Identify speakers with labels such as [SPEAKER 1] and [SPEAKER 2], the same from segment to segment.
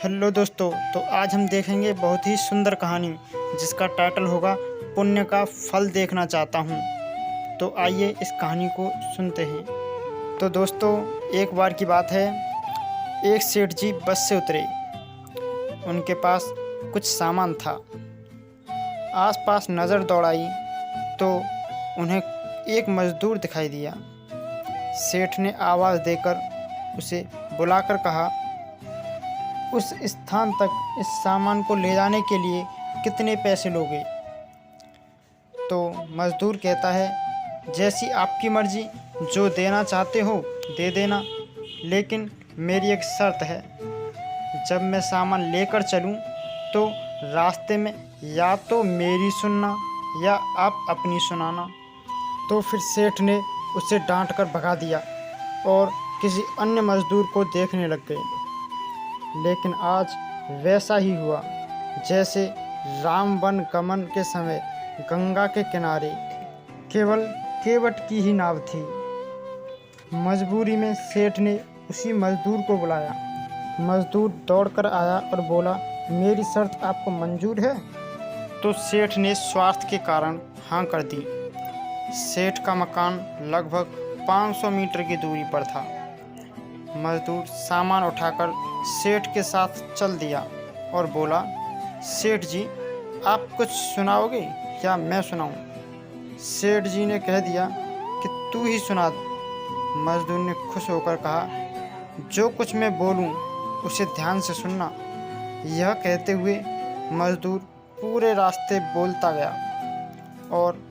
[SPEAKER 1] Hello दोस्तों, तो आज हम देखेंगे बहुत ही सुंदर कहानी जिसका टाइटल होगा पुण्य का फल देखना चाहता हूँ। तो आइए इस कहानी को सुनते हैं। तो दोस्तों, एक बार की बात है, एक सेठ जी बस से उतरे। उनके पास कुछ सामान था। आसपास नज़र दौड़ाई तो उन्हें एक मज़दूर दिखाई दिया। सेठ ने आवाज़ देकर उसे बुलाकर कहा, उस स्थान तक इस सामान को ले जाने के लिए कितने पैसे लोगे? तो मज़दूर कहता है, जैसी आपकी मर्ज़ी, जो देना चाहते हो दे देना, लेकिन मेरी एक शर्त है। जब मैं सामान लेकर चलूं तो रास्ते में या तो मेरी सुनना या आप अपनी सुनाना। तो फिर सेठ ने उसे डांटकर भगा दिया और किसी अन्य मज़दूर को देखने लग गए। लेकिन आज वैसा ही हुआ जैसे राम वन गमन के समय गंगा के किनारे केवल केवट की ही नाव थी। मजबूरी में सेठ ने उसी मजदूर को बुलाया। मजदूर दौड़कर आया और बोला, मेरी शर्त आपको मंजूर है? तो सेठ ने स्वार्थ के कारण हाँ कर दी। सेठ का मकान लगभग 500 मीटर की दूरी पर था। मजदूर सामान उठाकर सेठ के साथ चल दिया और बोला, सेठ जी, आप कुछ सुनाओगे या मैं सुनाऊं? सेठ जी ने कह दिया कि तू ही सुना। मजदूर ने खुश होकर कहा, जो कुछ मैं बोलूं उसे ध्यान से सुनना। यह कहते हुए मजदूर पूरे रास्ते बोलता गया और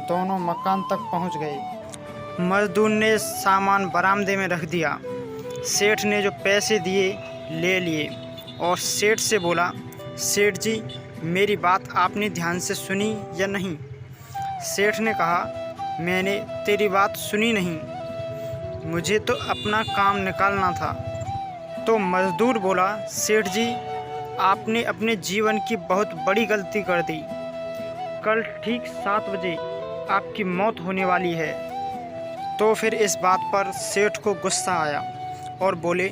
[SPEAKER 1] दोनों मकान तक पहुंच गए। मजदूर ने सामान बरामदे में रख दिया। सेठ ने जो पैसे दिए ले लिए और सेठ से बोला, सेठ जी, मेरी बात आपने ध्यान से सुनी या नहीं? सेठ ने कहा, मैंने तेरी बात सुनी नहीं, मुझे तो अपना काम निकालना था। तो मजदूर बोला, सेठ जी, आपने अपने जीवन की बहुत बड़ी गलती कर दी। कल ठीक 7 बजे आपकी मौत होने वाली है। तो फिर इस बात पर सेठ को गुस्सा आया और बोले,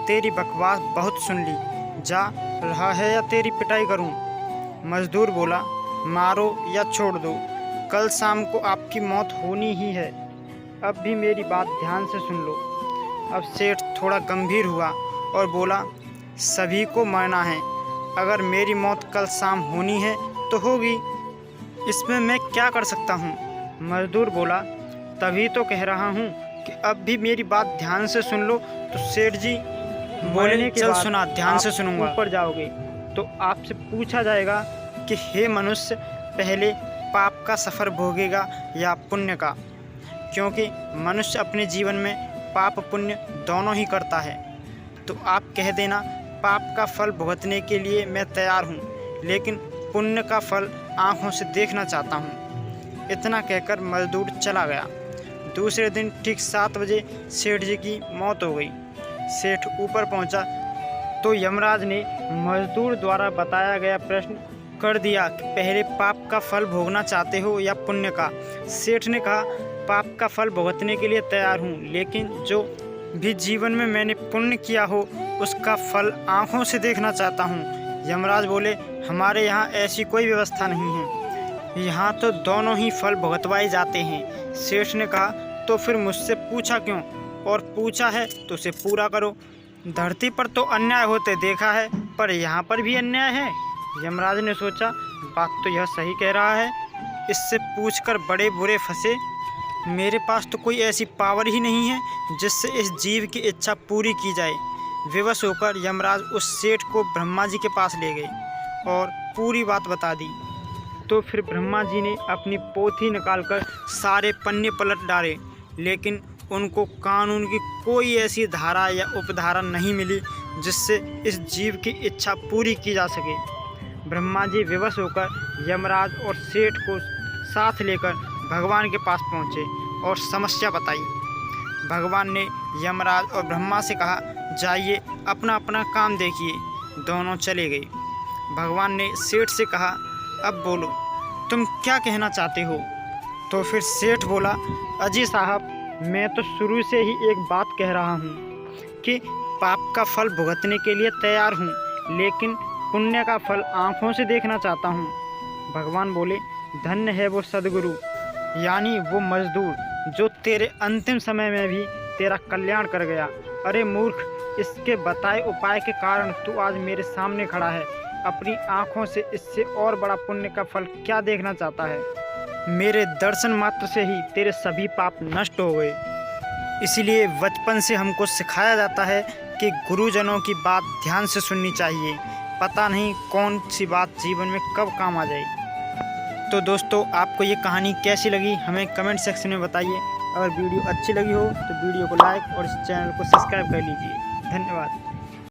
[SPEAKER 1] तेरी बकवास बहुत सुन ली, जा रहा है या तेरी पिटाई करूं? मजदूर बोला, मारो या छोड़ दो, कल शाम को आपकी मौत होनी ही है। अब भी मेरी बात ध्यान से सुन लो। अब सेठ थोड़ा गंभीर हुआ और बोला, सभी को मरना है, अगर मेरी मौत कल शाम होनी है तो होगी, इसमें मैं क्या कर सकता हूँ? मजदूर बोला, तभी तो कह रहा हूँ कि अब भी मेरी बात ध्यान से सुन लो। तो सेठ जी बोले, चल सुना, ध्यान से सुनूंगा। ऊपर जाओगे तो आपसे पूछा जाएगा कि हे मनुष्य, पहले पाप का सफ़र भोगेगा या पुण्य का? क्योंकि मनुष्य अपने जीवन में पाप पुण्य दोनों ही करता है। तो आप कह देना, पाप का फल भुगतने के लिए मैं तैयार हूँ, लेकिन पुण्य का फल आँखों से देखना चाहता हूँ। इतना कहकर मजदूर चला गया। दूसरे दिन ठीक 7 बजे सेठ जी की मौत हो गई। सेठ ऊपर पहुंचा तो यमराज ने मजदूर द्वारा बताया गया प्रश्न कर दिया कि पहले पाप का फल भोगना चाहते हो या पुण्य का? सेठ ने कहा, पाप का फल भुगतने के लिए तैयार हूँ, लेकिन जो भी जीवन में मैंने पुण्य किया हो उसका फल आँखों से देखना चाहता हूँ। यमराज बोले, हमारे यहाँ ऐसी कोई व्यवस्था नहीं है, यहाँ तो दोनों ही फल भुगतवाए जाते हैं। सेठ ने कहा, तो फिर मुझसे पूछा क्यों? और पूछा है तो उसे पूरा करो। धरती पर तो अन्याय होते देखा है, पर यहाँ पर भी अन्याय है। यमराज ने सोचा, बात तो यह सही कह रहा है, इससे पूछकर बड़े बुरे फंसे। मेरे पास तो कोई ऐसी पावर ही नहीं है जिससे इस जीव की इच्छा पूरी की जाए। विवश होकर यमराज उस सेठ को ब्रह्मा जी के पास ले गए और पूरी बात बता दी। तो फिर ब्रह्मा जी ने अपनी पोथी निकालकर सारे पन्ने पलट डाले, लेकिन उनको कानून की कोई ऐसी धारा या उपधारा नहीं मिली जिससे इस जीव की इच्छा पूरी की जा सके। ब्रह्मा जी विवश होकर यमराज और सेठ को साथ लेकर भगवान के पास पहुँचे और समस्या बताई। भगवान ने यमराज और ब्रह्मा से कहा, जाइए अपना अपना काम देखिए। दोनों चले गए। भगवान ने सेठ से कहा, अब बोलो, तुम क्या कहना चाहते हो? तो फिर सेठ बोला, अजी साहब, मैं तो शुरू से ही एक बात कह रहा हूँ कि पाप का फल भुगतने के लिए तैयार हूँ, लेकिन पुण्य का फल आँखों से देखना चाहता हूँ। भगवान बोले, धन्य है वो सद्गुरु, यानी वो मजदूर जो तेरे अंतिम समय में भी तेरा कल्याण कर गया। अरे मूर्ख, इसके बताए उपाय के कारण तू आज मेरे सामने खड़ा है। अपनी आँखों से इससे और बड़ा पुण्य का फल क्या देखना चाहता है। मेरे दर्शन मात्र से ही तेरे सभी पाप नष्ट हो गए। इसीलिए बचपन से हमको सिखाया जाता है कि गुरुजनों की बात ध्यान से सुननी चाहिए। पता नहीं कौन सी बात जीवन में कब काम आ जाए। तो दोस्तों, आपको ये कहानी कैसी लगी हमें कमेंट सेक्शन में बताइए। अगर वीडियो अच्छी लगी हो तो वीडियो को लाइक और इस चैनल को सब्सक्राइब कर लीजिए। धन्यवाद।